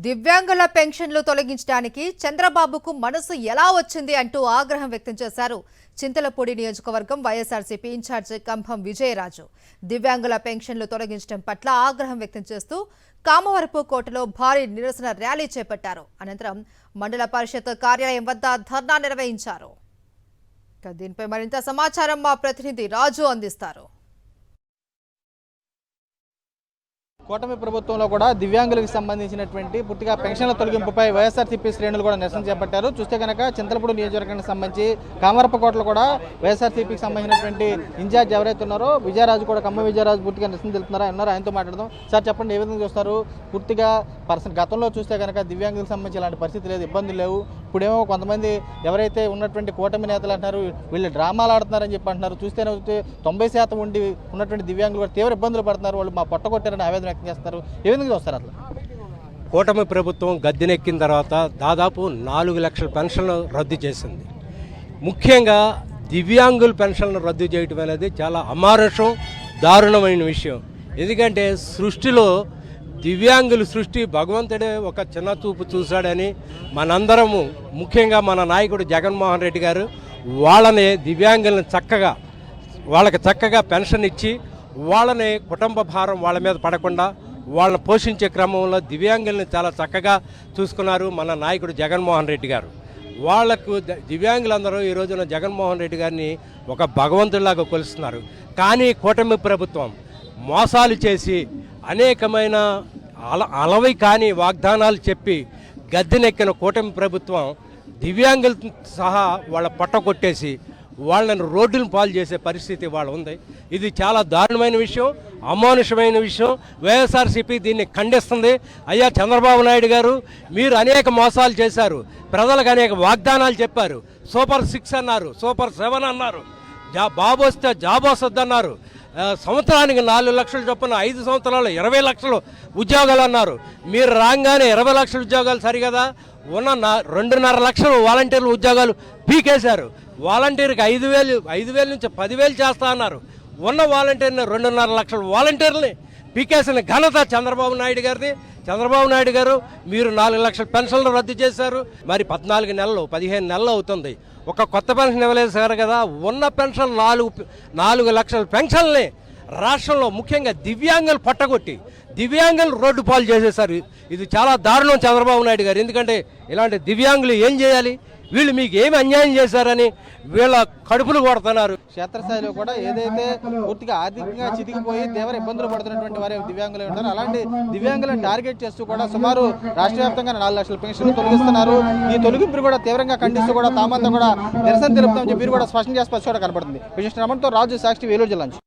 దివ్యాంగుల పెన్షన్లు తొలగించడానికి చంద్రబాబుకు మనసు ఎలా వచ్చింది అంటూ ఆగ్రహం వ్యక్తం చేశారు చింతలపూడి నియోజకవర్గం వైఎస్ఆర్సీపీ ఇన్ఛార్జ్ కంభం విజయరాజు. దివ్యాంగుల పెన్షన్లు తొలగించడం పట్ల ఆగ్రహం వ్యక్తం చేస్తూ కామవరపు కోటలో భారీ నిరసన ర్యాలీ చేపట్టారు. అనంతరం మండల పరిషత్ కార్యాలయం వద్ద ధర్నా నిర్వహించారు. దీనిపై మరింత సమాచారం మా ప్రతినిధి రాజు అందిస్తారు. కూటమి ప్రభుత్వంలో కూడా దివ్యాంగులకు సంబంధించినటువంటి పూర్తిగా పెన్షన్ల తొలగింపుపై వైఎస్ఆర్సీపీ శ్రేణులు కూడా నిరసన చేపట్టారు. చూస్తే కనుక చింతలపూడి నియోజకవర్గానికి సంబంధించి కామరపకోటలో కూడా వైఎస్ఆర్సీపీకి సంబంధించినటువంటి ఇన్ఛార్జ్ ఎవరైతే ఉన్నారో విజయరాజు కూడా కమ్మ విజయరాజు పూర్తిగా నిరసన తెలుపుతున్నారో అన్నారు. ఆయనతో మాట్లాడదాం. సార్ చెప్పండి, ఏ విధంగా చూస్తారు? పూర్తిగా గతంలో చూస్తే కనుక దివ్యాంగులకు సంబంధించి ఇలాంటి పరిస్థితి లేదు, ఇబ్బందులు లేవు. ఇప్పుడేమో కొంతమంది ఎవరైతే ఉన్నటువంటి కూటమి నేతలు అంటారు వీళ్ళు డ్రామాలు ఆడుతున్నారని చెప్పి అంటున్నారు. చూస్తే 90% ఉండి ఉన్నటువంటి దివ్యాంగులు కూడా తీవ్ర ఇబ్బందులు పడుతున్నారు. వాళ్ళు మా పొట్ట కొట్టారని ఆవేదన వ్యక్తం చేస్తారు. ఏ విధంగా చూస్తారు? అట్లా కూటమి ప్రభుత్వం గద్దెనెక్కిన తర్వాత దాదాపు 4 లక్షల పెన్షన్లు రద్దు చేసింది. ముఖ్యంగా దివ్యాంగుల పెన్షన్లు రద్దు చేయడం అనేది చాలా అమానుషం, దారుణమైన విషయం. ఎందుకంటే సృష్టిలో దివ్యాంగుల సృష్టి భగవంతుడే ఒక చిన్న చూపు చూశాడని మనందరము, ముఖ్యంగా మన నాయకుడు జగన్మోహన్ రెడ్డి గారు వాళ్ళని దివ్యాంగులను వాళ్ళకి చక్కగా పెన్షన్ ఇచ్చి వాళ్ళని కుటుంబ భారం వాళ్ళ మీద పడకుండా వాళ్ళని పోషించే క్రమంలో దివ్యాంగుల్ని చాలా చక్కగా చూసుకున్నారు మన నాయకుడు జగన్మోహన్ రెడ్డి గారు. వాళ్లకు దివ్యాంగులందరూ ఈ రోజున జగన్మోహన్ రెడ్డి గారిని ఒక భగవంతుడిలాగా కొలుస్తున్నారు. కానీ కూటమి ప్రభుత్వం మోసాలు చేసి అనేకమైన అలవి కాని వాగ్దానాలు చెప్పి గద్దెనెక్కిన కూటమి ప్రభుత్వం దివ్యాంగులు సహా వాళ్ళ పట్ట కొట్టేసి వాళ్ళని రోడ్డును పాలు చేసే పరిస్థితి వాళ్ళు ఉంది. ఇది చాలా దారుణమైన విషయం, అమానుషమైన విషయం. వైఎస్ఆర్సీపీ దీన్ని ఖండిస్తుంది. అయ్యా చంద్రబాబు నాయుడు గారు, మీరు అనేక మోసాలు చేశారు, ప్రజలకు అనేక వాగ్దానాలు చెప్పారు. సూపర్ 6 అన్నారు, సూపర్ 7 అన్నారు, బాబు వస్తే జాబ్ వస్తుందన్నారు. సంవత్సరానికి 4 లక్షల చొప్పున 5 సంవత్సరాలు 20 లక్షలు ఉద్యోగాలు అన్నారు. మీరు రాగానే 20 లక్షల ఉద్యోగాలు సరిగదా, ఉన్న 2.5 లక్షలు వాలంటీర్లు ఉద్యోగాలు పీకేశారు. వాలంటీర్కి 5,000 నుంచి 10,000 చేస్తా అన్నారు. ఉన్న వాలంటీర్ని 2.5 లక్షల వాలంటీర్ని పీకేసిన ఘనత చంద్రబాబు నాయుడు గారిది. చంద్రబాబు నాయుడు గారు, మీరు 4 లక్షల పెన్షన్లు రద్దు చేశారు. మరి 14 నెలలు 15 నెలలు అవుతుంది, ఒక కొత్త పెన్షన్ ఇవ్వలేదు కదా. ఉన్న పెన్షన్ 4 లక్షల పెన్షన్లని రాష్ట్రంలో ముఖ్యంగా దివ్యాంగులు పట్టగొట్టి దివ్యాంగులు రోడ్డు పాలు చేసేశారు. ఇది చాలా దారుణం చంద్రబాబు నాయుడు గారు. ఎందుకంటే ఇలాంటి దివ్యాంగులు ఏం చేయాలి, వీళ్ళు మీకు ఏమి అన్యాయం చేశారని వీళ్ళ కడుపులు కొడుతున్నారు. క్షేత్రస్థాయిలో కూడా ఏదైతే పూర్తిగా ఆర్థికంగా చితికిపోయి తీవ్ర ఇబ్బందులు పడుతున్నటువంటి వారు దివ్యాంగులు ఉంటారు. అలాంటి దివ్యాంగులను టార్గెట్ చేస్తూ కూడా సుమారు రాష్ట్ర వ్యాప్తంగా 4 లక్షల పెన్షన్లు తొలగిస్తున్నారు. ఈ తొలగింపును కూడా తీవ్రంగా ఖండిస్తూ కూడా తామంతా కూడా నిరసన తెలుపుతామని చెప్పి కూడా స్పష్టం చేసి కూడా కనబడుతుంది. విజయ్ రమణతో రాజు, సాక్షి, వేలూరు జిల్లా.